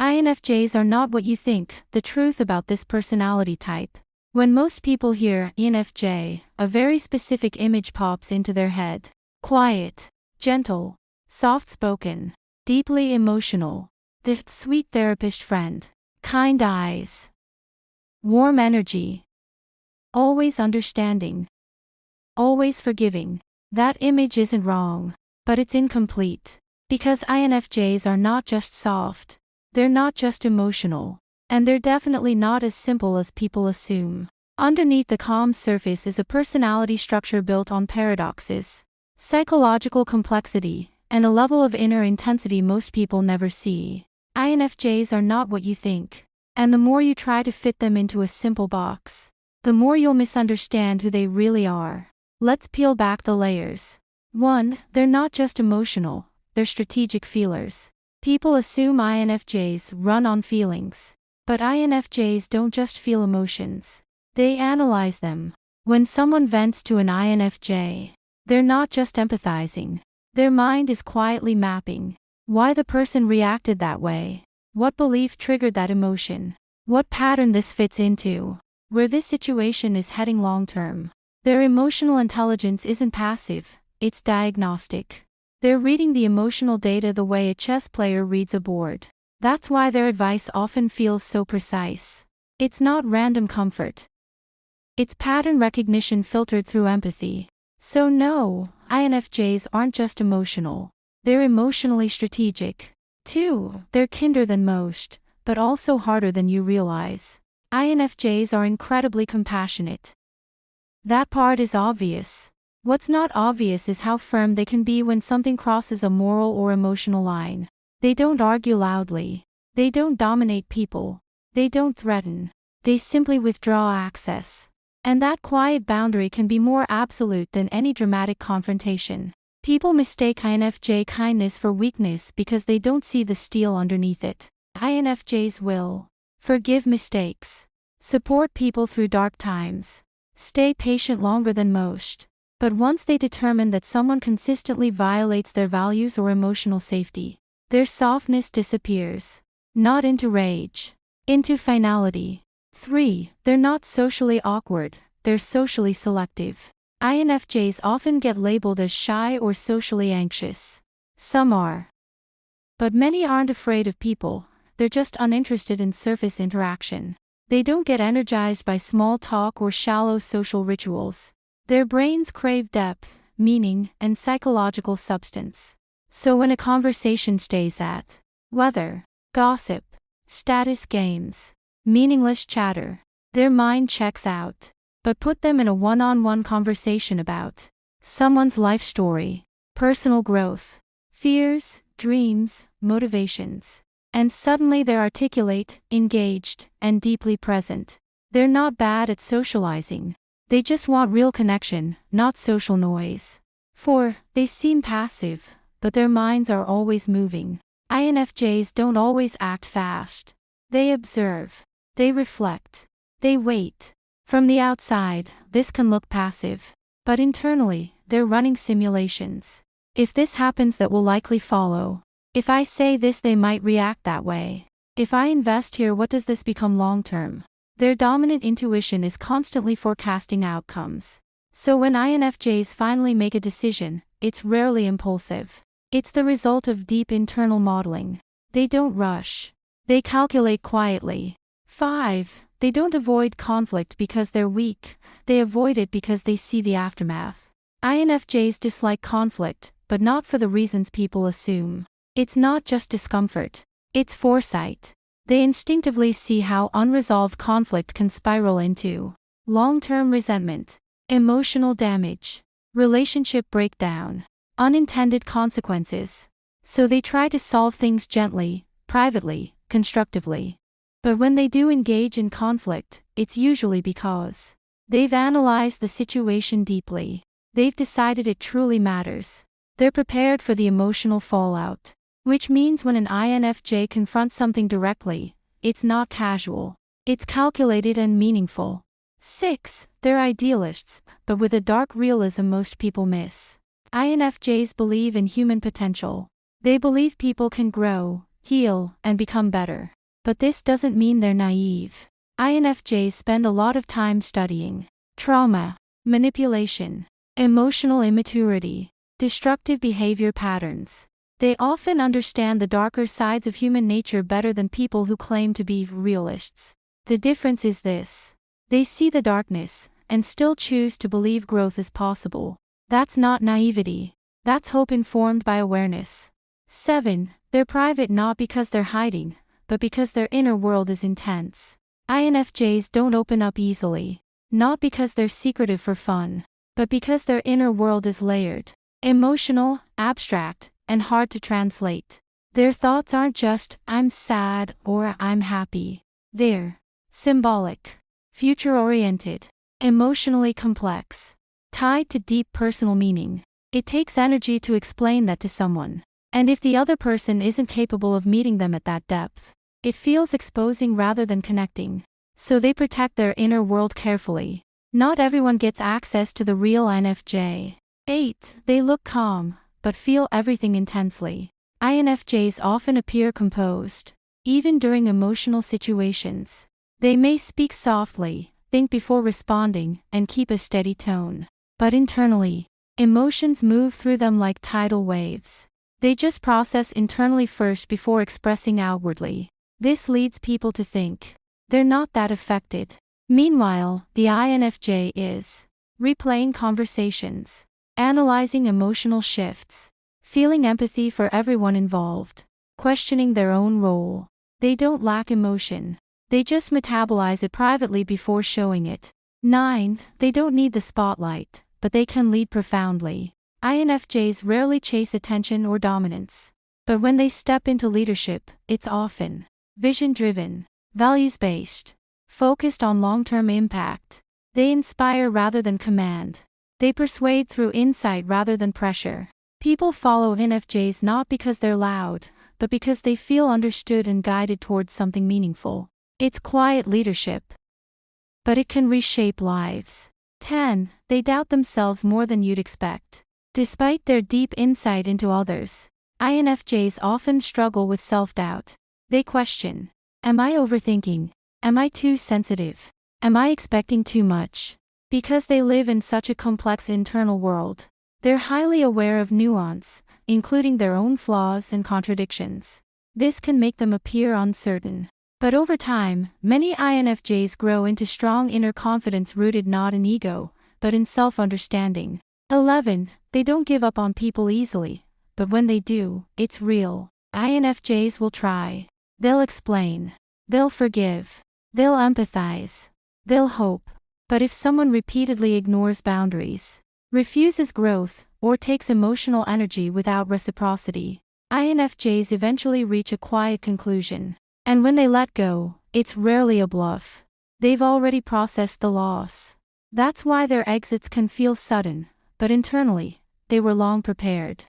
INFJs are not what you think. The truth about this personality type. When most people hear INFJ, a very specific image pops into their head. Quiet, gentle, soft-spoken, deeply emotional, the sweet therapist friend, kind eyes, warm energy, always understanding, always forgiving. That image isn't wrong, but it's incomplete. Because INFJs are not just soft, they're not just emotional, and they're definitely not as simple as people assume. Underneath the calm surface is a personality structure built on paradoxes, psychological complexity, and a level of inner intensity most people never see. INFJs are not what you think, and the more you try to fit them into a simple box, the more you'll misunderstand who they really are. Let's peel back the layers. 1. They're not just emotional, they're strategic feelers. People assume INFJs run on feelings, but INFJs don't just feel emotions, they analyze them. When someone vents to an INFJ, they're not just empathizing, their mind is quietly mapping why the person reacted that way, what belief triggered that emotion, what pattern this fits into, where this situation is heading long term. Their emotional intelligence isn't passive, it's diagnostic. They're reading the emotional data the way a chess player reads a board. That's why their advice often feels so precise. It's not random comfort. It's pattern recognition filtered through empathy. So no, INFJs aren't just emotional. They're emotionally strategic. 2. They're kinder than most, but also harder than you realize. INFJs are incredibly compassionate. That part is obvious. What's not obvious is how firm they can be when something crosses a moral or emotional line. They don't argue loudly. They don't dominate people. They don't threaten. They simply withdraw access. And that quiet boundary can be more absolute than any dramatic confrontation. People mistake INFJ kindness for weakness because they don't see the steel underneath it. INFJs will forgive mistakes, support people through dark times, stay patient longer than most. But once they determine that someone consistently violates their values or emotional safety, their softness disappears. Not into rage, into finality. 3. They're not socially awkward, they're socially selective. INFJs often get labeled as shy or socially anxious. Some are. But many aren't afraid of people, they're just uninterested in surface interaction. They don't get energized by small talk or shallow social rituals. Their brains crave depth, meaning, and psychological substance. So when a conversation stays at weather, gossip, status games, meaningless chatter, their mind checks out. But put them in a one-on-one conversation about someone's life story, personal growth, fears, dreams, motivations, and suddenly they're articulate, engaged, and deeply present. They're not bad at socializing. They just want real connection, not social noise. 4. They seem passive, but their minds are always moving. INFJs don't always act fast. They observe. They reflect. They wait. From the outside, this can look passive. But internally, they're running simulations. If this happens, that will likely follow. If I say this, they might react that way. If I invest here, what does this become long term? Their dominant intuition is constantly forecasting outcomes. So when INFJs finally make a decision, it's rarely impulsive. It's the result of deep internal modeling. They don't rush. They calculate quietly. 5. They don't avoid conflict because they're weak, they avoid it because they see the aftermath. INFJs dislike conflict, but not for the reasons people assume. It's not just discomfort. It's foresight. They instinctively see how unresolved conflict can spiral into long-term resentment, emotional damage, relationship breakdown, unintended consequences. So they try to solve things gently, privately, constructively. But when they do engage in conflict, it's usually because they've analyzed the situation deeply. They've decided it truly matters. They're prepared for the emotional fallout. Which means when an INFJ confronts something directly, it's not casual. It's calculated and meaningful. 6. They're idealists, but with a dark realism most people miss. INFJs believe in human potential. They believe people can grow, heal, and become better. But this doesn't mean they're naive. INFJs spend a lot of time studying trauma, manipulation, emotional immaturity, destructive behavior patterns. They often understand the darker sides of human nature better than people who claim to be realists. The difference is this: they see the darkness and still choose to believe growth is possible. That's not naivety. That's hope informed by awareness. 7. They're private not because they're hiding, but because their inner world is intense. INFJs don't open up easily, not because they're secretive for fun, but because their inner world is layered, emotional, abstract, and hard to translate. Their thoughts aren't just, "I'm sad" or "I'm happy." They're symbolic, future-oriented, emotionally complex, tied to deep personal meaning. It takes energy to explain that to someone. And if the other person isn't capable of meeting them at that depth, it feels exposing rather than connecting. So they protect their inner world carefully. Not everyone gets access to the real INFJ. 8. They look calm, but feel everything intensely. INFJs often appear composed, even during emotional situations. They may speak softly, think before responding, and keep a steady tone. But internally, emotions move through them like tidal waves. They just process internally first before expressing outwardly. This leads people to think they're not that affected. Meanwhile, the INFJ is replaying conversations, analyzing emotional shifts, feeling empathy for everyone involved, questioning their own role. They don't lack emotion. They just metabolize it privately before showing it. 9. They don't need the spotlight, but they can lead profoundly. INFJs rarely chase attention or dominance. But when they step into leadership, it's often vision-driven, values-based, focused on long-term impact. They inspire rather than command. They persuade through insight rather than pressure. People follow INFJs not because they're loud, but because they feel understood and guided towards something meaningful. It's quiet leadership, but it can reshape lives. 10. They doubt themselves more than you'd expect. Despite their deep insight into others, INFJs often struggle with self-doubt. They question, "Am I overthinking? Am I too sensitive? Am I expecting too much?" Because they live in such a complex internal world, they're highly aware of nuance, including their own flaws and contradictions. This can make them appear uncertain. But over time, many INFJs grow into strong inner confidence rooted not in ego, but in self-understanding. 11. They don't give up on people easily, but when they do, it's real. INFJs will try. They'll explain. They'll forgive. They'll empathize. They'll hope. But if someone repeatedly ignores boundaries, refuses growth, or takes emotional energy without reciprocity, INFJs eventually reach a quiet conclusion. And when they let go, it's rarely a bluff. They've already processed the loss. That's why their exits can feel sudden, but internally, they were long prepared.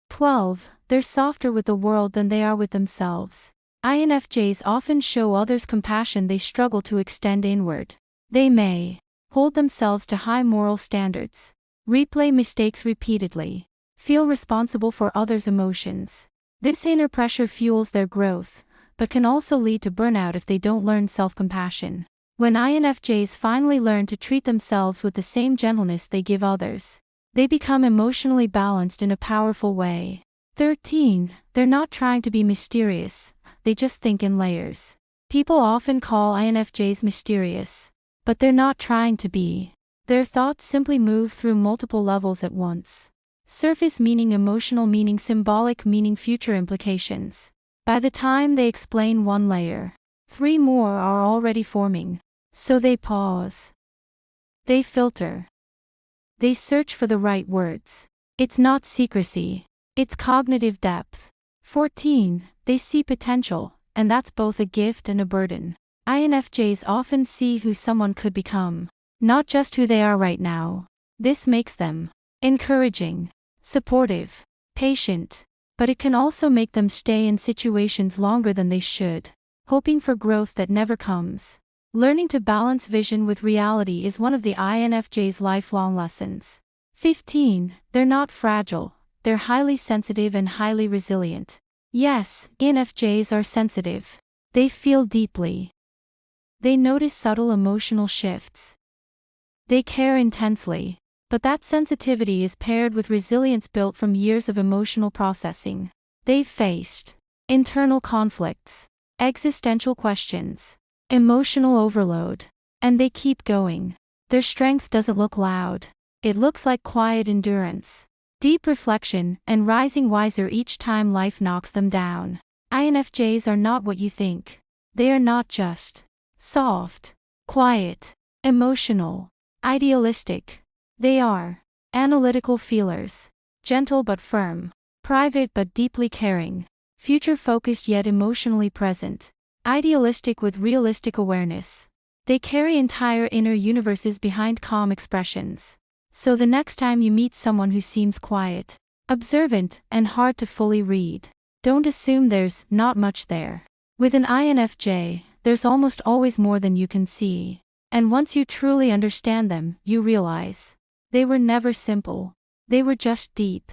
12. They're softer with the world than they are with themselves. INFJs often show others compassion they struggle to extend inward. They may hold themselves to high moral standards, replay mistakes repeatedly, feel responsible for others' emotions. This inner pressure fuels their growth, but can also lead to burnout if they don't learn self-compassion. When INFJs finally learn to treat themselves with the same gentleness they give others, they become emotionally balanced in a powerful way. 13. They're not trying to be mysterious, they just think in layers. People often call INFJs mysterious, but they're not trying to be. Their thoughts simply move through multiple levels at once. Surface meaning, emotional meaning, symbolic meaning, future implications. By the time they explain one layer, 3 more are already forming. So they pause. They filter. They search for the right words. It's not secrecy, it's cognitive depth. 14. They see potential, and that's both a gift and a burden. INFJs often see who someone could become, not just who they are right now. This makes them encouraging, supportive, patient, but it can also make them stay in situations longer than they should, hoping for growth that never comes. Learning to balance vision with reality is one of the INFJ's lifelong lessons. 15. They're not fragile, they're highly sensitive and highly resilient. Yes, INFJs are sensitive. They feel deeply. They notice subtle emotional shifts. They care intensely. But that sensitivity is paired with resilience built from years of emotional processing. They've faced internal conflicts, existential questions, emotional overload. And they keep going. Their strength doesn't look loud. It looks like quiet endurance, deep reflection, and rising wiser each time life knocks them down. INFJs are not what you think. They are not just soft, quiet, emotional, idealistic. They are analytical feelers, gentle but firm, private but deeply caring, future-focused yet emotionally present, idealistic with realistic awareness. They carry entire inner universes behind calm expressions. So the next time you meet someone who seems quiet, observant, and hard to fully read, don't assume there's not much there. With an INFJ, there's almost always more than you can see. And once you truly understand them, you realize they were never simple. They were just deep.